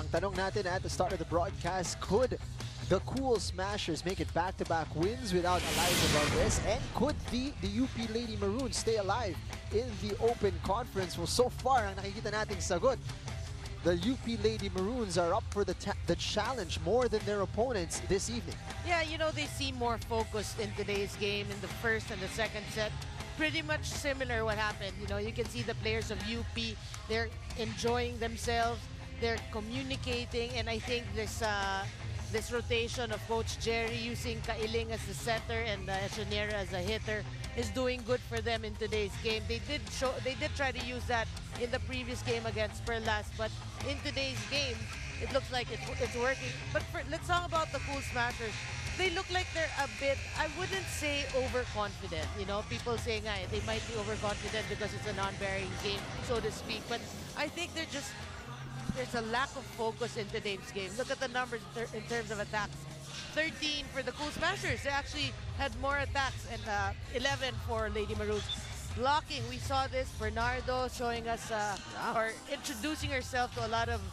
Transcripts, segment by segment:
Ang tanong natin at the start of the broadcast, could the Cool Smashers make it back-to-back wins without Eliza Valdez? And could the UP Lady Maroons stay alive in the Open Conference? Well, so far, ang nakikita nating sagot, the UP Lady Maroons are up for the challenge more than their opponents this evening. Yeah, you know, they seem more focused in today's game in the first and the second set. Pretty much similar what happened. You know, you can see the players of UP, they're enjoying themselves, they're communicating, and I think this this rotation of Coach Jerry using Kailing as the setter and Eschanera as a hitter is doing good for them in today's game. They did try to use that in the previous game against Perlas, but in today's game, it looks like it's working. But let's talk about the Cool Smashers. They look like they're a bit, I wouldn't say overconfident. You know, people saying they might be overconfident because it's a non-bearing game, so to speak. But I think there's a lack of focus in today's game. Look at the numbers in terms of attacks. 13 for the Cool Smashers. They actually had more attacks, and 11 for Lady Maroons. Blocking, we saw this. Bernardo showing us, or introducing herself to a lot of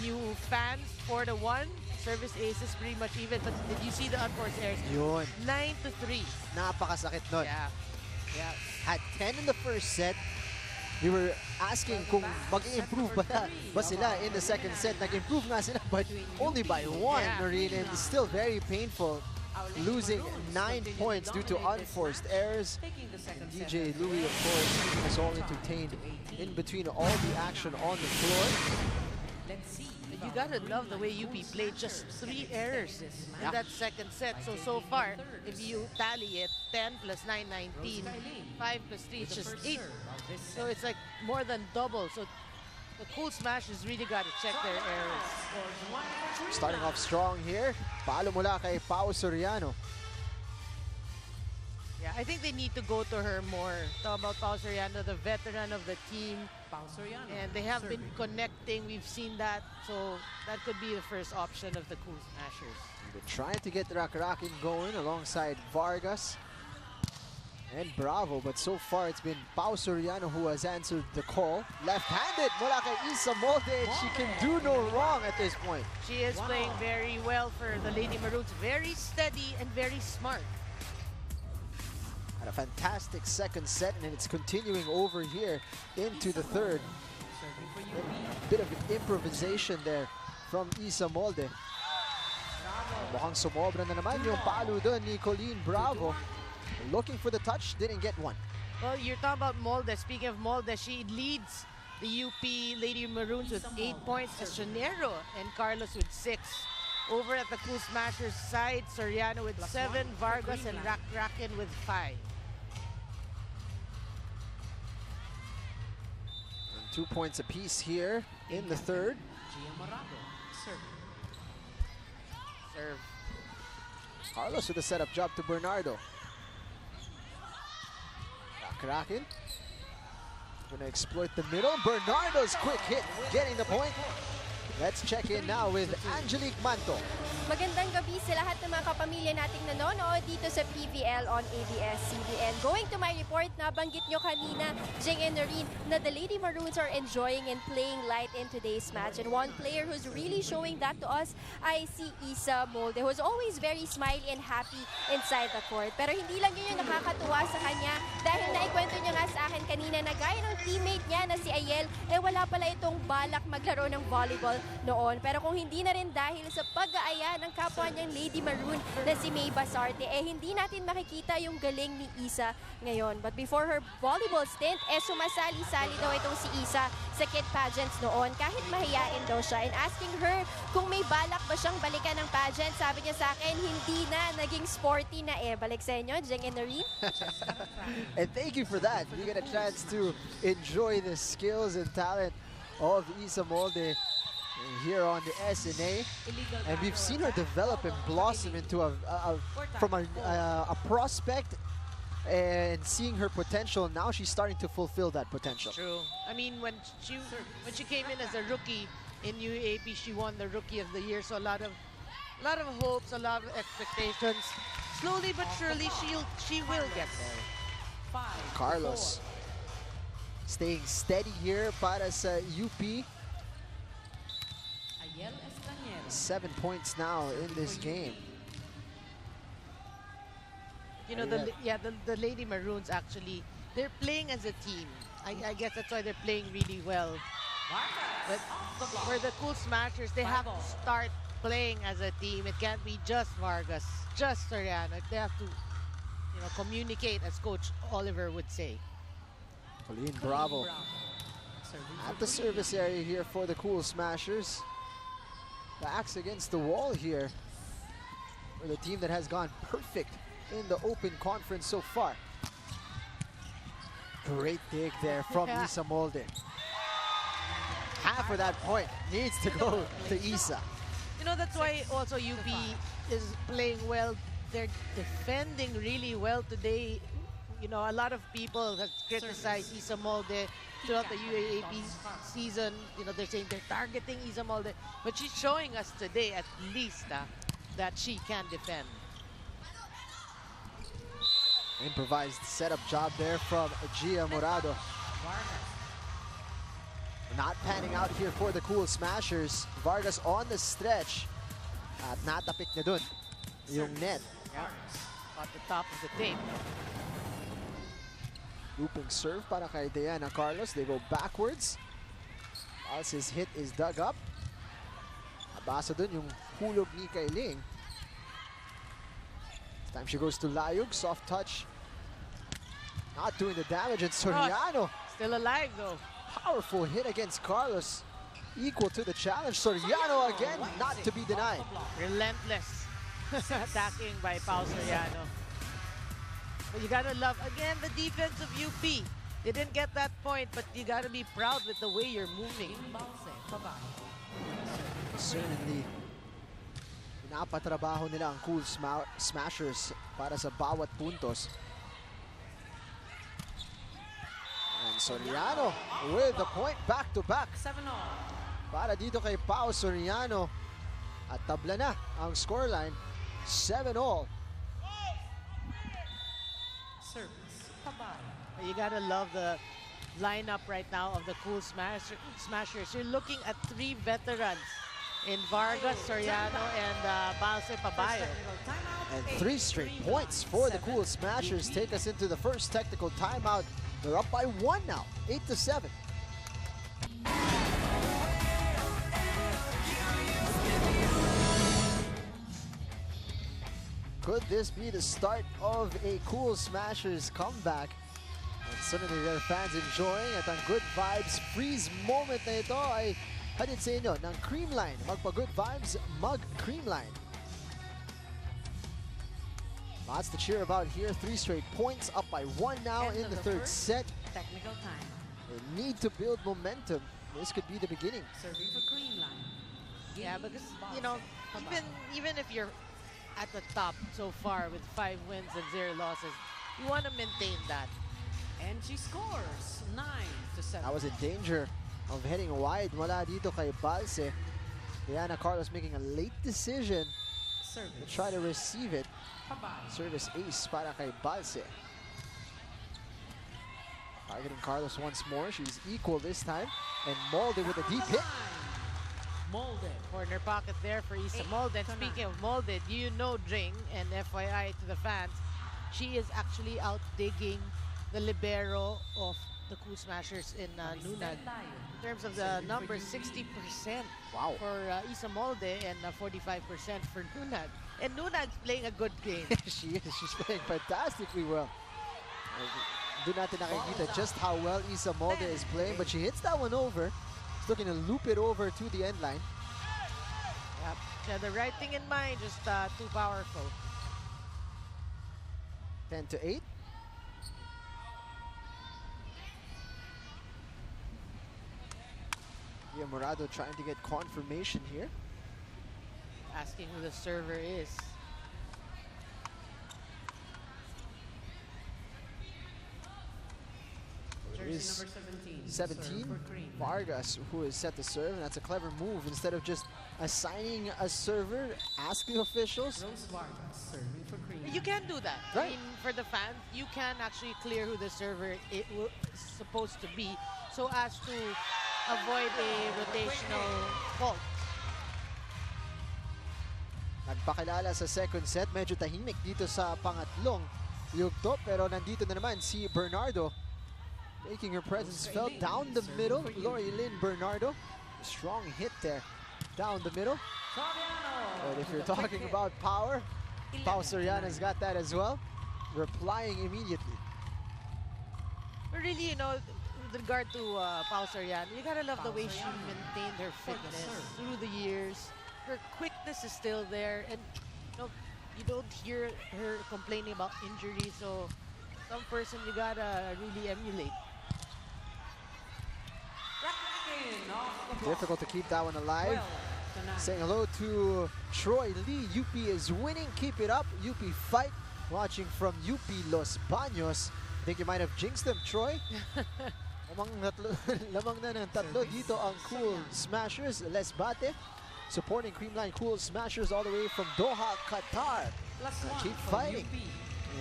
new fans. 4-1. Service aces pretty much even. But did you see the unforced errors? Yun. 9-3. Napakasakit nun. Yeah. Yeah. Had 10 in the first set. We were asking kung mag-improve ba sila in the second set. Nag-improve nga sila, but only by 1, Noreen. And it's still very painful, losing 9 points due to unforced errors. And DJ Louie, of course, keeping us all entertained in between all the action on the floor. You gotta love the way UP played. Just 3 errors in that second set. So far, if you tally it, 10 plus 9, 19. 5 plus 3, it's just 8. So it's like more than double. So the Cool Smashers really gotta check their errors. Starting off strong here. Palo mula kay Pao Soriano. Yeah, I think they need to go to her more. Talk about Pao Soriano, the veteran of the team. And they have been connecting. We've seen that. So that could be the first option of the Cool Smashers. They're trying to get Rakarakin going alongside Vargas and Bravo. But so far, it's been Pao Soriano who has answered the call. Left-handed mula kay Isa Molde. She can do no wrong at this point. She is playing very well for the Lady Maroons. Very steady and very smart. A fantastic second set, and it's continuing over here into the third. A bit of improvisation there from Isa Molde. Mukhang sumobra na naman yung palo doon ni Colleen Bravo. Looking for the touch, didn't get one. Well, you're talking about Molde. Speaking of Molde, she leads the UP Lady Maroons with 8 points. Eschanero and Carlos with 6. Over at the Cool Smashers side, Soriano with 7, Vargas and Rakin with 5. 2 points apiece here in the third. Serve. Carlos with a setup job to Bernardo. Kraken gonna exploit the middle. Bernardo's quick hit, getting the point. Let's check in now with Angelique Manto. Magandang gabi sa lahat ng mga kapamilya nating nanonood dito sa PVL on ABS-CBN. Going to my report, nabanggit nyo kanina, Jing and Noreen, na the Lady Maroons are enjoying and playing light in today's match. And one player who's really showing that to us ay si Isa Molde, who's always very smiley and happy inside the court. Pero hindi lang yun yung nakakatuwa sa kanya dahil naikwento niya nga sa akin kanina na gaya ng teammate niya na si Ayel, wala pala itong balak maglaro ng volleyball noon. Pero kung hindi na rin dahil sa pag-aaya ng kapwa niyang Lady Maroon na si May Basarte, hindi natin makikita yung galing ni Isa ngayon. But before her volleyball stint, sumasali-sali daw itong si Isa sa kid pageants noon kahit mahiyain daw siya. And asking her kung may balak ba siyang balikan ng pageant, sabi niya sa akin, hindi na, naging sporty na Balik sa inyo, Jeng and Noreen. And thank you for that. You get a chance to enjoy the skills and talent of Isa Molde here on the SNA, and we've seen her develop and blossom into from a prospect, and seeing her potential. Now she's starting to fulfill that potential. True. I mean, when she came in as a rookie in UAP, she won the Rookie of the Year. So a lot of hopes, a lot of expectations. Slowly but surely, she will get there. Carlos staying steady here para sa UP. 7 points now in this game. You know, the Lady Maroons actually, they're playing as a team. I guess that's why they're playing really well. But for the Cool Smashers, they have to start playing as a team. It can't be just Vargas, just Soriano. They have to, you know, communicate, as Coach Oliver would say. Colleen Bravo at the service area here for the Cool Smashers. Backs against the wall here for the team that has gone perfect in the Open Conference so far. Great dig there from Isa Molde. Half of that point needs to go to Isa. You know, that's why also UP is playing well. They're defending really well today. You know, a lot of people have criticized Isa Molde throughout the UAAP season. You know, they're saying they're targeting Isa Molde, but she's showing us today at least that she can defend. Improvised setup job there from Gia Morado. Not panning out here for the Cool Smashers. Vargas on the stretch. At natapik na dun yung net. Yeah. At the top of the tape. Looping serve para kay Diana Carlos. They go backwards. As his hit is dug up. Abasa dun yung hulog ni Kailing. This time she goes to Layug. Soft touch. Not doing the damage. And Soriano. Still alive though. Powerful hit against Carlos. Equal to the challenge. Soriano again, not to be denied. Relentless attacking by Pao Soriano. But you gotta love, again, the defense of UP. They didn't get that point, but you gotta be proud with the way you're moving. Certainly, pinapatrabaho nila ang Cool Smashers para sa bawat puntos. And Soriano with the point back-to-back. Para dito kay Pao Soriano. At tabla na ang scoreline. 7-all. You gotta love the lineup right now of the Cool Smashers. You're looking at 3 veterans in Vargas, Soriano, and Balse Pabayo. And 3 straight points for the Cool Smashers take us into the first technical timeout. They're up by 1 now, 8-7. Could this be the start of a Cool Smashers comeback? And suddenly their fans enjoying at ang good vibes freeze moment na ito ay hatid sa inyo ng Creamline. Magpa-good vibes, mag Creamline. Lots to cheer about here. 3 straight points, up by 1 now in the third set. Technical time. They need to build momentum. This could be the beginning. Serving for Creamline. Yeah, because, you know, even if you're at the top so far with 5 wins and 0 losses, you want to maintain that. And she scores 9-7. That was in danger of heading wide mula dito kay Balse. Diana Carlos making a late decision to try to receive it. Service ace para kay Balse. Targeting Carlos once more. She's equal this time. And Molde with a deep hit. Molde. Corner pocket there for Isa Molde. And speaking of Molde, do you know, Dring, and FYI to the fans, she is actually out digging the libero of the Cool Smashers in Nunad. In terms of the numbers, 60% Wow. for Isa Molde and 45% for Nunad. And Nunad's playing a good game. She is. She's playing fantastically well. Doon natin nakikita just how well Isa Molde is playing, but she hits that one over. She's looking to loop it over to the end line. Yep. She had the right thing in mind, just too powerful. 10-8. Gia Morado trying to get confirmation here. Asking who the server is. It is Number 17. 17, Serve for Cream. Vargas, who is set to serve, and that's a clever move. Instead of just assigning a server, asking officials. Rose Vargas serving for Cream. You can do that. Right. I mean, for the fans, you can actually clear who the server is supposed to be so as to avoid a rotational fault. Nagpakilala sa second set. Medyo tahimik dito sa pangatlong yugto. Pero nandito na naman si Bernardo. Making her presence felt down the middle. Lori Lynn Bernardo. Strong hit there. Down the middle. And if you're talking about power, Pao Soriano's got that as well. Replying immediately. Really, you know, with regard to Pao Soriano, you gotta love the way she maintained her fitness through the years. Her quickness is still there, and you don't hear her complaining about injury. So, some person you gotta really emulate. Difficult to keep that one alive. Saying hello to Troy Lee. UP is winning. Keep it up. UP fight. Watching from UP Los Baños. I think you might have jinxed them, Troy. Lamang na ng tatlo dito ang Cool Smashers. Les Bate supporting Creamline Cool Smashers all the way from Doha, Qatar. Keep fighting.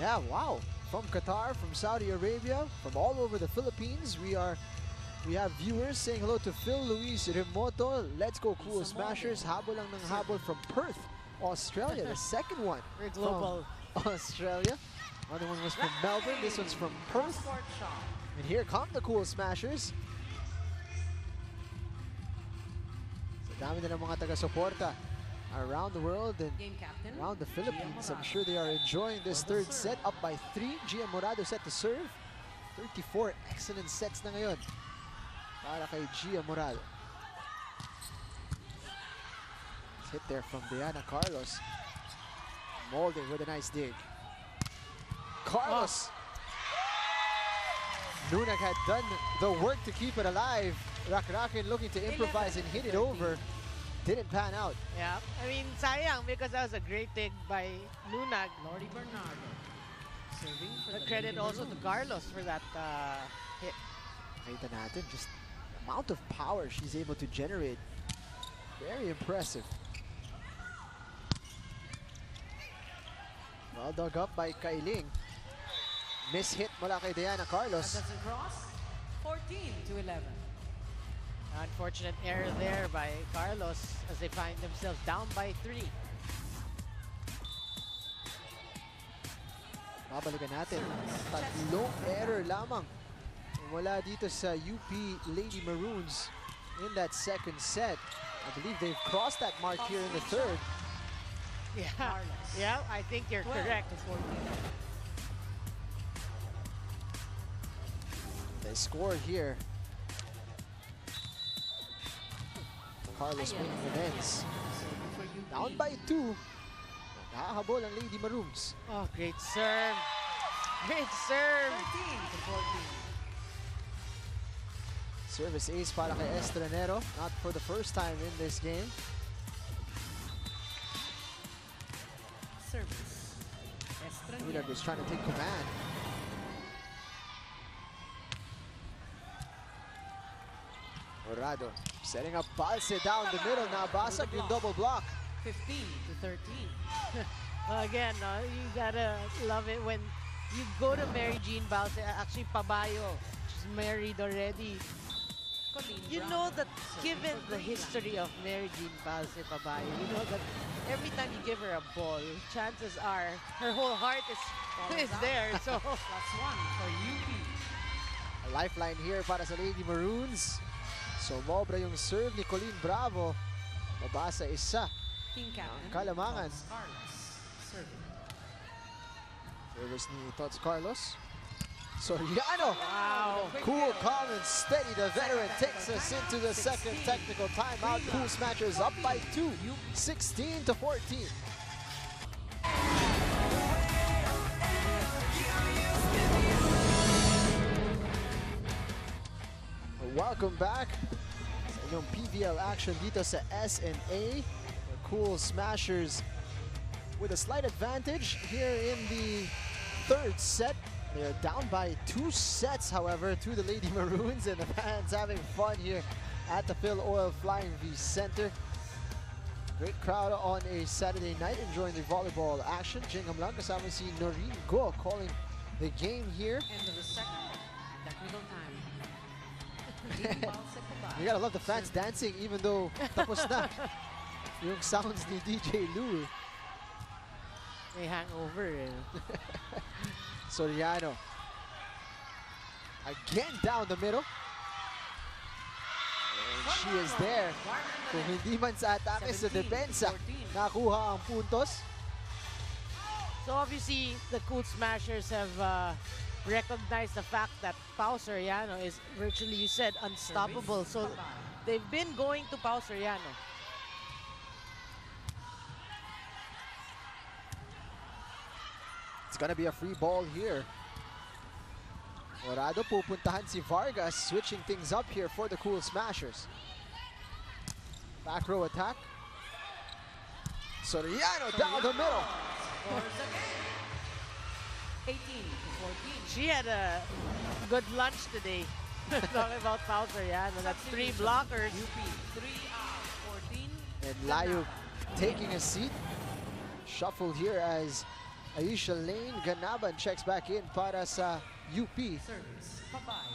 Yeah, wow. From Qatar, from Saudi Arabia, from all over the Philippines. We have viewers saying hello to Phil Luis Remoto. Let's go Cool Smashers. Habol lang ng habol from Perth, Australia. The second one. We're global. Australia. Other one was from Melbourne. This one's from Perth. And here come the Cool Smashers. So dami na ng mga taga-suporta around the world and around the Philippines. I'm sure they are enjoying this third set. Up by 3. Gia Morado set to serve. 34 excellent sets na ngayon para kay Gia Morado. Hit there from Diana Carlos. Molding with a nice dig. Carlos. Nunag had done the work to keep it alive. Rakraken looking to improvise and hit it over. Didn't pan out. Yeah, I mean, sayang because that was a great dig by Nunag. Lori Bernardo. Serving for But the credit Lady also to Maroons. Carlos for that hit. Nakita natin, just the amount of power she's able to generate. Very impressive. Well dug up by Kailing. Miss hit mula kay Diana Carlos. That doesn't cross. 14-11. Unfortunate error there by Carlos as they find themselves down by 3. Babalikan natin. Tatlong error lamang mula dito sa UP Lady Maroons in that second set. I believe they've crossed that mark here in the third. Yeah, Carlos. yeah, I think you're 12 correct. to 14. They scored here. Carlos winning the men's. Serving for UP. Down by 2. Nakahabol ang Lady Maroons. Oh, great serve. Great serve. 13-14. Service ace para kay Estranero. Not for the first time in this game. Service. Nunag was trying to take command. Morado setting up Balse down the middle. Nabasag yung double block. 15-13. Well, again, you gotta love it when you go to Mary Jean Balse, actually Pabayo. She's married already. You know that given the history of Mary Jean Balse Pabayo, you know that every time you give her a ball, chances are her whole heart is there. So +1 for UP. A lifeline here para sa Lady Maroons. Sumobra yung serve ni Colleen Bravo. Mabasa isa. Team captain. Kalamangan. Tots Carlos. Serving. Service ni Tots Carlos. Soriano. wow. Cool, calm, and steady. The veteran takes us into the second technical timeout. Cool Smashers up by 2. 16-14. Welcome back sa inyong PVL action dito sa SNA. The Cool Smashers with a slight advantage here in the third set. They're down by 2 sets, however, to the Lady Maroons, and the fans having fun here at the Phil Oil Flying V Center. Great crowd on a Saturday night enjoying the volleyball action. Jingham lang kasama si Noreen Go calling the game here. End of the second. Technical time. You gotta love the fans dancing even though tapos na yung sounds ni DJ Louie. May hangover. Eh. Soriano. Again down the middle. And she is there. Kung hindi man sa atake, sa depensa, nakuha ang puntos. So obviously, the Cool Smashers have recognized the fact that Pao Soriano is virtually, you said, unstoppable. So they've been going to Pao Soriano. It's gonna be a free ball here. Morado pupuntahan si Vargas, switching things up here for the Cool Smashers. Back row attack. Soriano down the middle. 18 to 14. She had a good lunch today. Talking about Pao Soriano. That's 3 blockers. UP 3 out, 14. And Layu taking a seat. Shuffle here as Aisha Lane Ganaban checks back in para sa UP. Service. Bye-bye.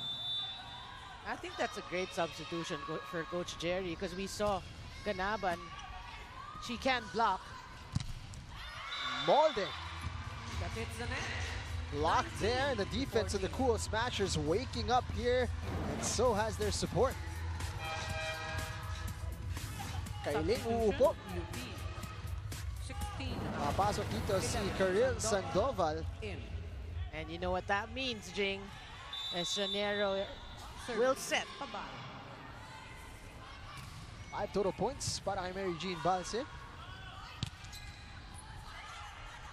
I think that's a great substitution for Coach Jerry because we saw Ganaban. She can block. Molde That hits the net. locked there. The defense of the Cool Smashers waking up here, and so has their support. Kailing uupo. UP 16 out. Papasok dito si Karil Sandoval. In. And you know what that means, Jing. Estranero will set. Bye-bye. 5 total points para kay Mary Jean Balse.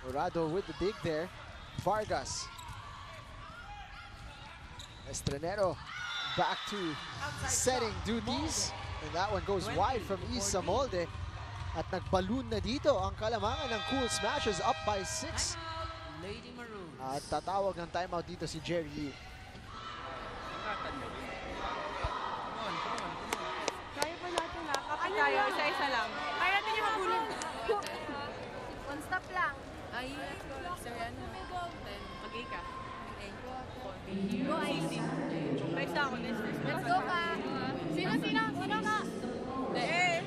Morado with the dig there. Vargas. Estranero back to setting duties. And that one goes wide from Isa Molde. At nagballoon na dito ang kalamangan ng Cool Smashers, up by 6. Timeout, Lady Maroons. At tatawag ng timeout dito si Jerry Lee. Kaya pa natin na. Kapit tayo, isa-isa lang. Kaya natin yung mabulin. One stop lang. Ay, let's go. Soriano. Then, mag-ika. Go, Ice. Next ako, next. Let's go ka. Sino ka? Eh,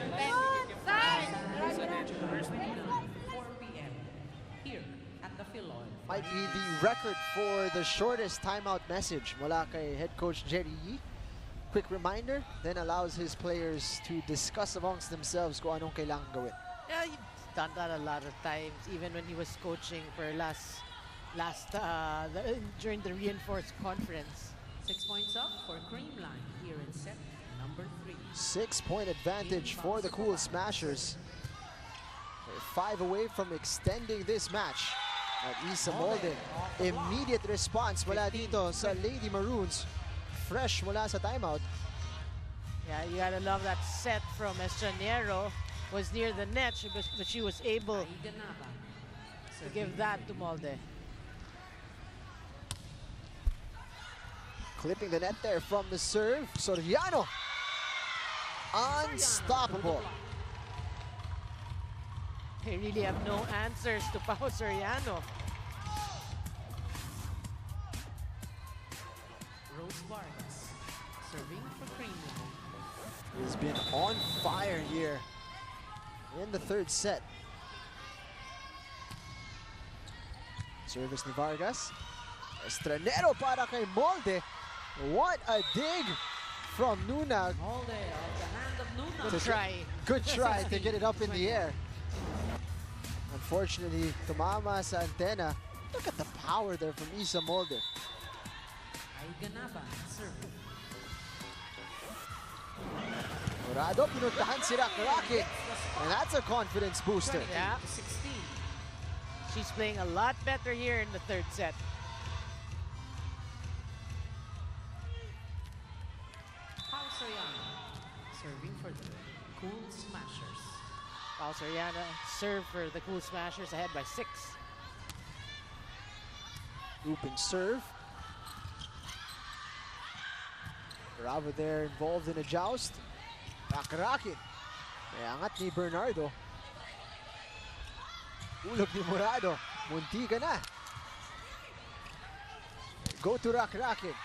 First minute, 4 p.m. Here at the Philoil. Might be the record for the shortest timeout message mula kay head coach Jerry Yee. Quick reminder, then allows his players to discuss amongst themselves kung anong kailangan gawin. Yeah, he's done that a lot of times, even when he was coaching for during the reinforced conference. 6 points up for Creamline here in set number 3. 6-point advantage for the Cool Smashers. They're 5 away from extending this match. At Isa Molde, immediate response mula dito sa Lady Maroons. Fresh mula sa timeout. Yeah, you gotta love that set from Estranero. Was near the net, but she was able Ganaba. to give that to Molde. Clipping the net there from the serve. Soriano. Unstoppable. They really have no answers to Pao Soriano. Rose Vargas serving for Creamline. He's been on fire here in the third set. Service ni Vargas. Estranero para kay Molde. What a dig from Nuna. Molde of the hand of Nuna. Good try. Good try to get it up in the air. Unfortunately, tumama sa antena. Look at the power there from Isa Molde. Ganaba serving. Morado, pinuntahan si Rakraki. And that's a confidence booster. Yeah. 16. She's playing a lot better here in the third set. Pao Soriano serving for the Cool Smashers. Pao Soriano serve for the Cool Smashers, ahead by 6. Looping serve. Bravo there involved in a joust. Rakrakin. May angat ni Bernardo. Ulog ni Morado. Munti ka na. Go to Rakrakin.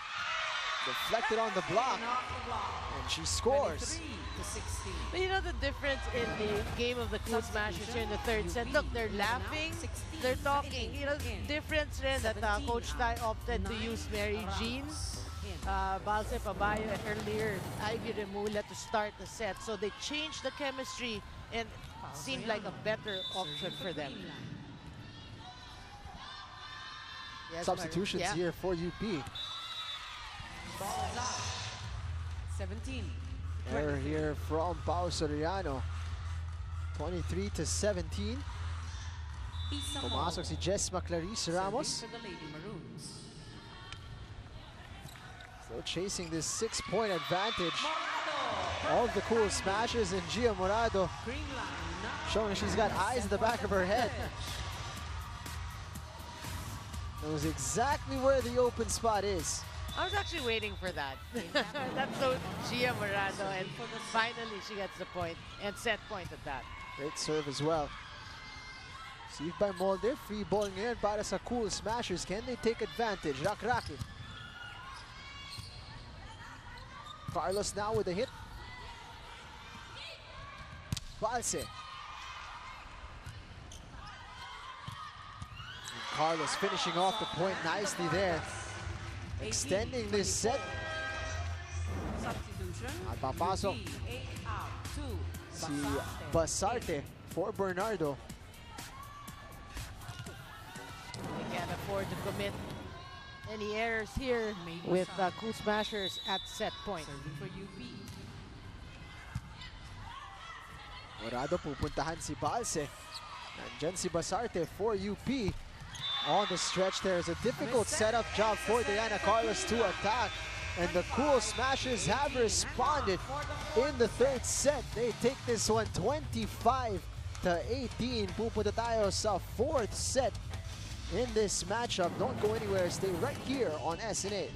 deflected on the block, and she scores. 23 to 16. But you know the difference in the game of the Cool Smashers here in the third set? Look, they're laughing, they're talking. You know, difference rin that Coach Tai opted to use Mary Jean, Balse Pabayo, and earlier Ivy Remula to start the set. So they changed the chemistry and seemed like a better option for them. Yes, Substitutions yeah. here for UP. Ball is up. 17. Error here from Pao Soriano. 23 to 17. Pumasok si Jesma Clarice Ramos. For the Lady Maroons. Still chasing this 6-point advantage. All of the Cool Smashers, and Gia Morado Creamline showing she's got eyes in the back of her head. Knows exactly where the open spot is. I was actually waiting for that. That's so Gia Morado, and finally she gets the point and set point at that. Great serve as well. Received by Molde. Free ball ngayon para sa Cool Smashers. Can they take advantage? Rakraki. Carlos now with a hit. Balse. Carlos finishing off the point nicely there. Extending this set. Substitution. At papasok out to si Basarte for Bernardo. They can't afford to commit any errors here with Cool Smashers at set point. Serving for UP. Morado pupuntahan si Balse. Nandyan si Basarte for UP. On the stretch, there is a difficult setup job for Diana Carlos to attack. And the Cool Smashers have responded in the third set. They take this one 25 to 18. Pupunta tayo sa fourth set in this matchup. Don't go anywhere. Stay right here on SNA.